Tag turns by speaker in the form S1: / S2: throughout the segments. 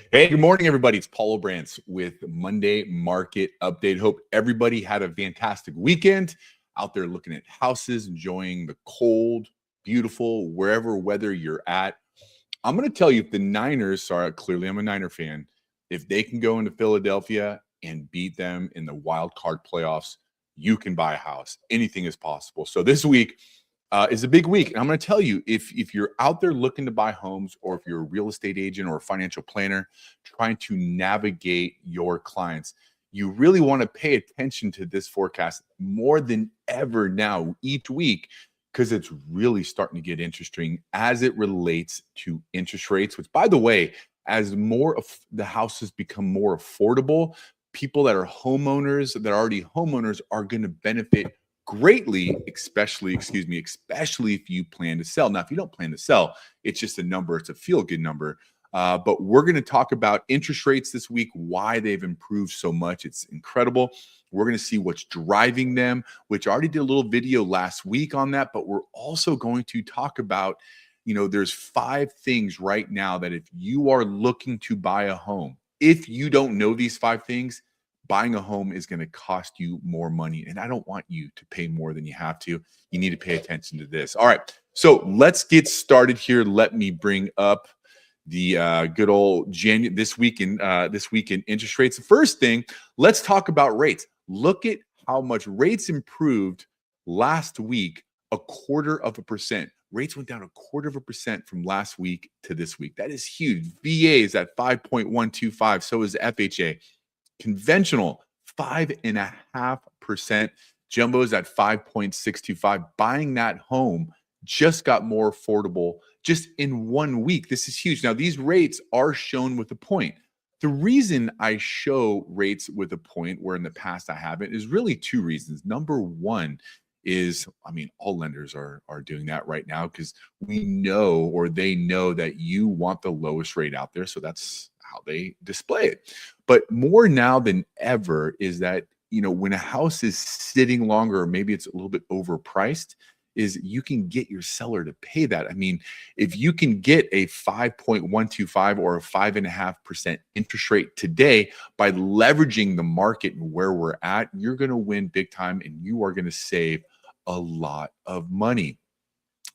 S1: Hey, good morning, everybody. It's Paulo Brantz with Monday Market Update. Hope everybody had a fantastic weekend out there looking at houses, enjoying the cold, beautiful, wherever weather you're at. I'm going to tell you if the Niners, sorry, clearly I'm a Niner fan, if they can go into Philadelphia and beat them in the wild card playoffs, you can buy a house. Anything is possible. So this week, is a big week. And I'm going to tell you, if you're out there looking to buy homes, or if you're a real estate agent or a financial planner trying to navigate your clients, you really want to pay attention to this forecast more than ever now each week, because it's really starting to get interesting as it relates to interest rates, which, by the way, as more of the houses become more affordable, people that are homeowners, that are already homeowners, are going to benefit greatly, especially if you plan to sell. Now, if you don't plan to sell, it's just a number. It's a feel-good number. But we're going to talk about interest rates this week, why they've improved so much. It's incredible. We're going to see what's driving them, which I already did a little video last week on that. But we're also going to talk about, there's 5 things right now that if you are looking to buy a home, if you don't know these 5 things, buying a home is going to cost you more money. And I don't want you to pay more than you have to. You need to pay attention to this. All right. So let's get started here. Let me bring up the good old this week in interest rates. The first thing, let's talk about rates. Look at how much rates improved last week, 0.25%. Rates went down 0.25% from last week to this week. That is huge. VA is at 5.125. So is FHA. Conventional, 5.5%. Jumbo's at 5.625. Buying that home just got more affordable just in 1 week. This is huge. Now, these rates are shown with a point. The reason I show rates with a point where in the past I haven't is really 2 reasons. Number one is, all lenders are doing that right now, because we know, or they know, that you want the lowest rate out there. So that's how they display it. But more now than ever is that, when a house is sitting longer, or maybe it's a little bit overpriced, is you can get your seller to pay that. If you can get a 5.125 or a 5.5% interest rate today by leveraging the market and where we're at, you're going to win big time, and you are going to save a lot of money.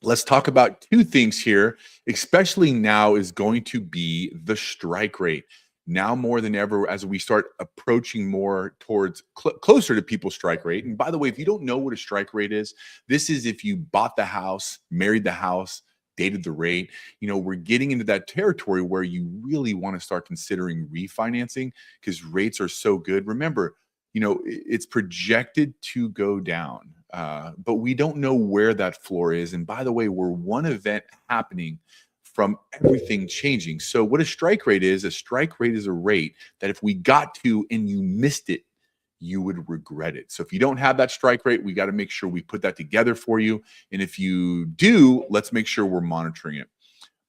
S1: Let's talk about 2 things here, especially now, is going to be the strike rate. Now more than ever, as we start approaching more towards closer to people's strike rate. And by the way, if you don't know what a strike rate is, this is if you bought the house, married the house, dated the rate. We're getting into that territory where you really want to start considering refinancing, because rates are so good. Remember, it's projected to go down. But we don't know where that floor is. And by the way, we're one event happening from everything changing. So what a strike rate is a rate that if we got to and you missed it, you would regret it. So if you don't have that strike rate, we got to make sure we put that together for you. And if you do, let's make sure we're monitoring it.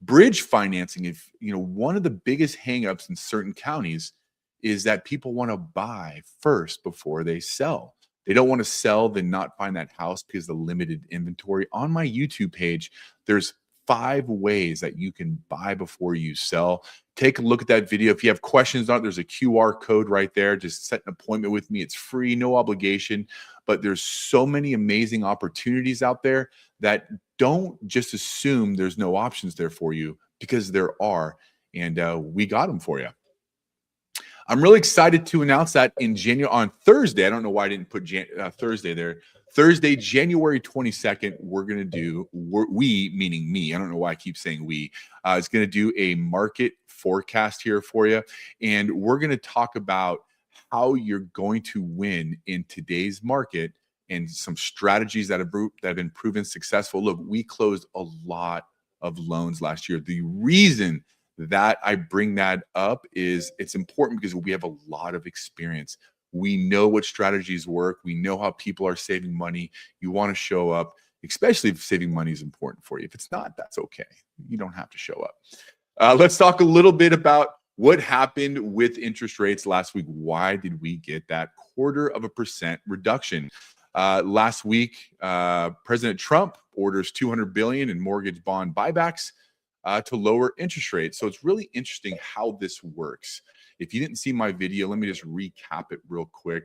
S1: Bridge financing, if one of the biggest hangups in certain counties is that people want to buy first before they sell. They don't want to sell, then not find that house because of the limited inventory. On my YouTube page, there's 5 ways that you can buy before you sell. Take a look at that video. If you have questions on it, there's a QR code right there. Just set an appointment with me. It's free, no obligation. But there's so many amazing opportunities out there that don't just assume there's no options there for you, because there are. And we got them for you. I'm really excited to announce that on Thursday. I don't know why I didn't put Thursday there. Thursday, January 22nd, we're going to do, we, meaning me, I don't know why I keep saying we, is going to do a market forecast here for you. And we're going to talk about how you're going to win in today's market and some strategies that have been proven successful. Look, we closed a lot of loans last year. The reason that I bring that up is it's important because we have a lot of experience. We know what strategies work. We know how people are saving money. You want to show up, especially if saving money is important for you. If it's not, that's okay. You don't have to show up. Let's talk a little bit about what happened with interest rates last week. Why did we get that 0.25% reduction? Last week, President Trump orders $200 billion in mortgage bond buybacks. to lower interest rates. So it's really interesting how this works. If you didn't see my video, let me just recap it real quick.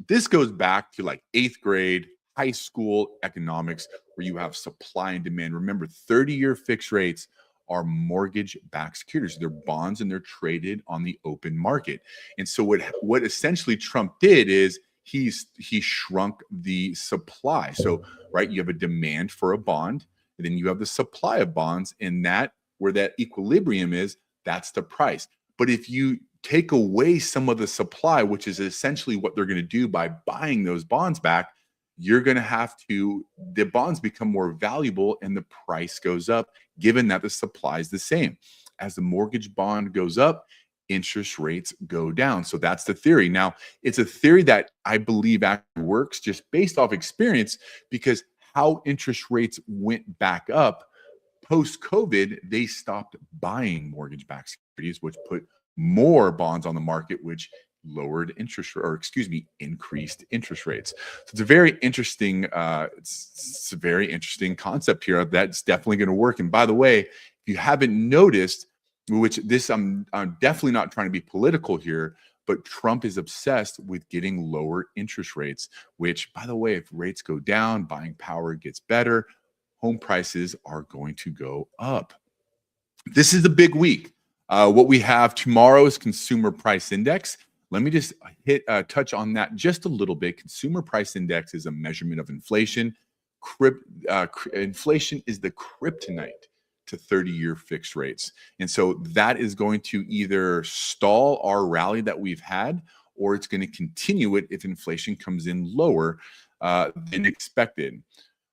S1: This goes back to like eighth grade, high school economics, where you have supply and demand. Remember, 30-year fixed rates are mortgage-backed securities. They're bonds and they're traded on the open market. And so what essentially Trump did is he shrunk the supply. So, right, you have a demand for a bond, and then you have the supply of bonds, and that where that equilibrium is, that's the price. But if you take away some of the supply, which is essentially what they're going to do by buying those bonds back, you're going to have to, the bonds become more valuable and the price goes up, given that the supply is the same. As the mortgage bond goes up, interest rates go down. So that's the theory. Now, it's a theory that I believe actually works just based off experience, because how interest rates went back up post-COVID, they stopped buying mortgage-backed securities, which put more bonds on the market, which lowered interest, or excuse me, increased interest rates. So it's a very interesting, it's a very interesting concept here that's definitely going to work. And by the way, if you haven't noticed, which this I'm definitely not trying to be political here, but Trump is obsessed with getting lower interest rates, which, by the way, if rates go down, buying power gets better, home prices are going to go up. This is the big week. What we have tomorrow is consumer price index. Let me just touch on that just a little bit. Consumer price index is a measurement of inflation. Inflation is the kryptonite to 30-year fixed rates. And so that is going to either stall our rally that we've had, or it's going to continue it if inflation comes in lower than expected.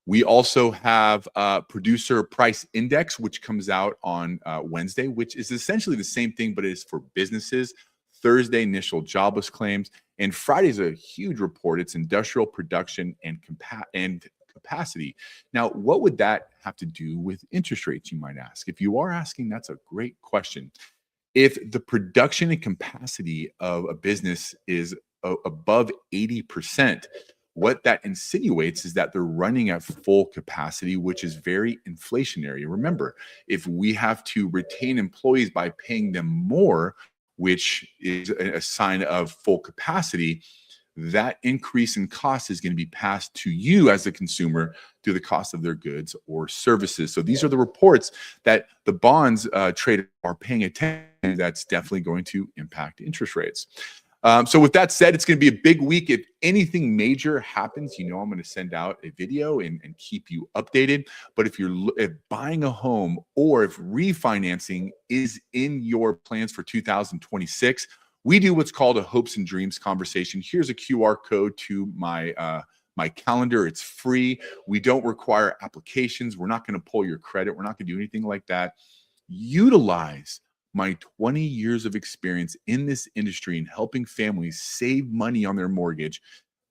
S1: We also have producer price index, which comes out on Wednesday, which is essentially the same thing, but it is for businesses. Thursday, initial jobless claims. And Friday's a huge report. It's industrial production and capacity. Now, what would that have to do with interest rates, you might ask? If you are asking, that's a great question. If the production and capacity of a business is above 80%, what that insinuates is that they're running at full capacity, which is very inflationary. Remember, if we have to retain employees by paying them more, which is a sign of full capacity, that increase in cost is going to be passed to you as a consumer through the cost of their goods or services. So these are the reports that the bonds traders are paying attention to. That's definitely going to impact interest rates. So with that said, it's going to be a big week. If anything major happens, I'm going to send out a video and keep you updated. But if buying a home or if refinancing is in your plans for 2026, we do what's called a hopes and dreams conversation. Here's a QR code to my calendar. It's free. We don't require applications. We're not going to pull your credit. We're not going to do anything like that. Utilize my 20 years of experience in this industry in helping families save money on their mortgage,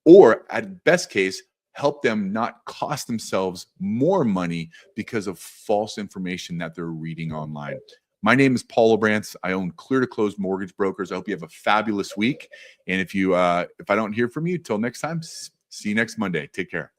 S1: or at best case, help them not cost themselves more money because of false information that they're reading online. My name is Paul Obrantz. I own Clear to Close Mortgage Brokers. I hope you have a fabulous week. And if I don't hear from you, till next time, see you next Monday. Take care.